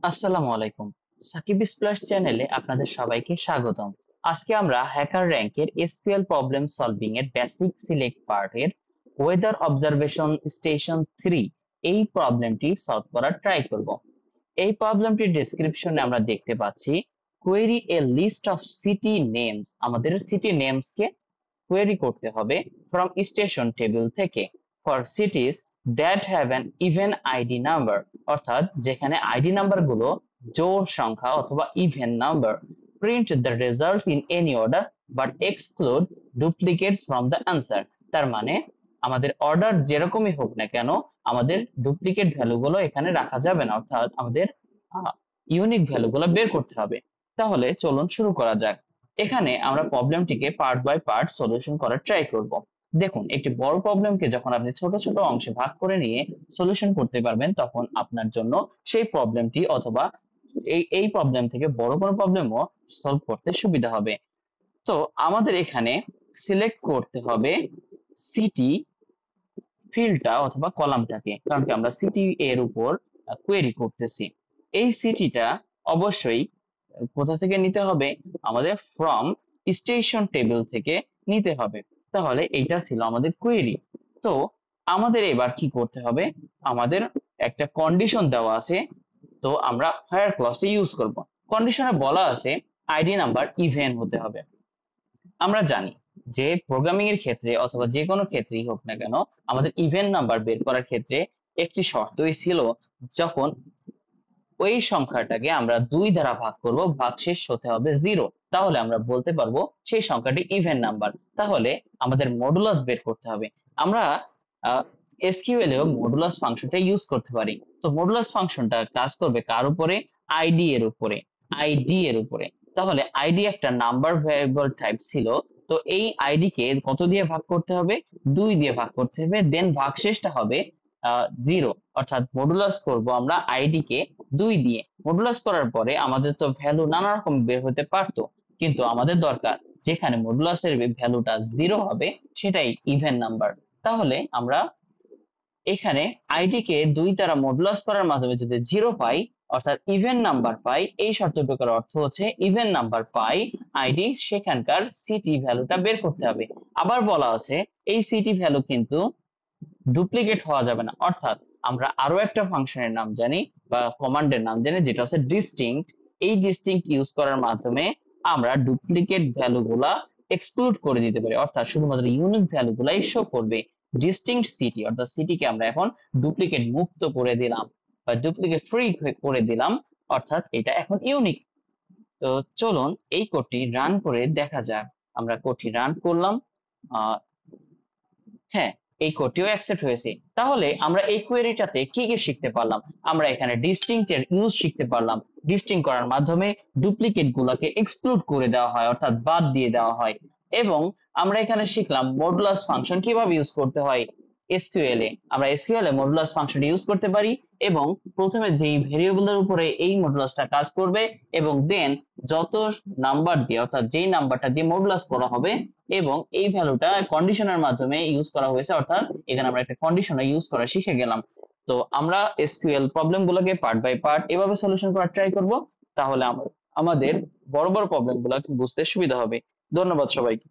আসসালামু আলাইকুম। সাকিব স্প্ল্যাশ চ্যানেলে আপনাদের সবাইকে স্বাগতম। আজকে আমরা হ্যাকার র্যাঙ্কের এসকিউএল প্রবলেম সলভিং এর বেসিক সিলেক্ট পার্টের ওয়েদার অবজারভেশন স্টেশন 3 এই প্রবলেমটি সলভ করার ট্রাই করব। এই প্রবলেমটির ডেসক্রিপশনে আমরা দেখতে পাচ্ছি query a list of city names. আমাদের সিটি নেমস কে কোয়েরি করতে হবে ফ্রম স্টেশন টেবিল থেকে for cities that have an even ID number, অর্থাৎ যেখানে আইডি নাম্বার গুলো জোড় সংখ্যা অথবা even number. Print the results in any order but exclude duplicates from the answer. তার মানে আমাদের অর্ডার যেরকমই হোক না কেন, আমাদের ডুপ্লিকেট ভ্যালুগুলো এখানে রাখা যাবে না, অর্থাৎ আমাদের ইউনিক ভ্যালুগুলো বের করতে হবে। তাহলে চলুন শুরু করা যাক। এখানে আমরা প্রবলেমটিকে পার্ট বাই পার্ট সলিউশন করার ট্রাই করব। দেখুন, একটি বড় প্রবলেমকে যখন আপনি ছোট ছোট অংশে ভাগ করে নিয়ে সলিউশন করতে পারবেন, তখন আপনার জন্য সেই প্রবলেমটি অথবা এই প্রবলেম থেকে বড় কোনো প্রবলেমও সলভ করতে সুবিধা হবে। তো আমাদের এখানে সিলেক্ট করতে হবে সিটি ফিল্ডটা অথবা কলামটাকে, কারণ কি আমরা সিটি এর উপর কোয়েরি করতেছি। এই সিটিটা অবশ্যই কোথা থেকে নিতে হবে? আমাদের ফ্রম স্টেশন টেবিল থেকে নিতে হবে। তাহলে এইটা ছিল আমাদের কোয়েরি। তো আমাদের এবার কি করতে হবে? আমাদের একটা কন্ডিশন দেওয়া আছে, তো আমরা হোয়ার ক্লজটা ইউজ করব। কন্ডিশনে বলা আছে আইডি নাম্বার ইভেন হতে হবে। আমরা জানি যে প্রোগ্রামিং এর ক্ষেত্রে অথবা যে কোনো ক্ষেত্রেই হোক না কেন, আমাদের ইভেন নাম্বার বের করার ক্ষেত্রে একটি শর্তই ছিল, যখন ওই সংখ্যাটাকে আমরা 2 দ্বারা ভাগ করব, ভাগশেষ হতে হবে 0, তাহলে আমরা বলতে পারবো সেই সংখ্যাটি ইভেন নাম্বার। তাহলে আমাদের মডুলাস বের করতে হবে। আমরা এসকিউএল এও মডুলাস ফাংশনটা ইউজ করতে পারি। তো মডুলাস ফাংশনটা কাজ করবে কার উপরে? আইডি এর উপরে। আইডি এর উপরে। তাহলে আইডি একটা নাম্বার ভ্যারিয়েবল টাইপ ছিল। তো এই আইডি কে কত দিয়ে ভাগ করতে হবে? 2 দিয়ে ভাগ করতে হবে, দেন ভাগশেষটা হবে 0, অর্থাৎ মডুলাস করব আমরা আইডি কে 2 দিয়ে। মডুলাস করার পরে আমাদের তো ভ্যালু নানা রকম বের হতে পারতো, কিন্তু আমাদের দরকার যেখানে মডুলাসের ভ্যালুটা 0 হবে সেটাই ইভেন নাম্বার। তাহলে আমরা এখানে আইডি কে 2 দ্বারা মডুলাস করার মাধ্যমে যদি 0 পাই, অর্থাৎ ইভেন নাম্বার পাই, এই শর্তটুকুর অর্থ হচ্ছে ইভেন নাম্বার পাই আইডি, সেখানকার সিটি ভ্যালুটা বের করতে হবে। আবার বলা আছে এই সিটি ভ্যালু কিন্তু ডুপ্লিকেট হওয়া যাবে না, অর্থাৎ আমরা আরো একটা ফাংশনের নাম জানি বা কমান্ডের নাম জানি, যেটা হচ্ছে ডিস্টিংক্ট। এই ডিস্টিংক্ট ইউজ করার মাধ্যমে আমরা ডুপ্লিকেট ভ্যালু গুলা এক্সক্লুড করে দিতে পারি, অর্থাৎ শুধুমাত্র ইউনিক ভ্যালু গুলাই শো করবে। ডিস্টিংক্ট সিটি, অর্থাৎ সিটিকে আমরা এখন ডুপ্লিকেট মুক্ত করে দিলাম বা ডুপ্লিকেট ফ্রি করে দিলাম, অর্থাৎ এটা এখন ইউনিক। তো চলুন এই কোডটি রান করে দেখা যাক। আমরা কোডটি রান করলাম। আহ হ্যাঁ, এই কোডটিও অ্যাকসেপ্ট হয়েছে। তাহলে আমরা এই কোয়েরিটাতে কি কি শিখতে পারলাম? আমরা এখানে ডিস্টিংক্ট এর ইউজ শিখতে পারলাম। ডিস্টিংক্ট করার মাধ্যমে ডুপ্লিকেট গুলাকে এক্সক্লুড করে দেওয়া হয়, অর্থাৎ বাদ দিয়ে দেওয়া হয়। এবং আমরা এখানে শিখলাম মডুলাস ফাংশন কিভাবে ইউজ করতে হয় এসকিউএল এ। আমরা এসকিউএল এ মডুলাস ফাংশন ইউজ করতে পারি, এবং প্রথমে যেই ভেরিয়েবলের উপরে এই মডুলাসটা কাজ করবে, এবং দেন যত নাম্বার দিয়ে, অর্থাৎ যেই নাম্বারটা দিয়ে মডুলাস করা হবে, এবং এই ভ্যালুটা কন্ডিশনের মাধ্যমে ইউজ করা হয়েছে, অর্থাৎ এখানে আমরা একটা কন্ডিশনার ইউজ করা শিখে গেলাম। তো আমরা এসকিউএল প্রবলেম গুলোকে পার্ট বাই পার্ট এভাবে সলিউশন করার ট্রাই করব। তাহলে আমাদের বড় বড় প্রবলেম গুলো বুঝতে সুবিধা হবে। ধন্যবাদ সবাইকে।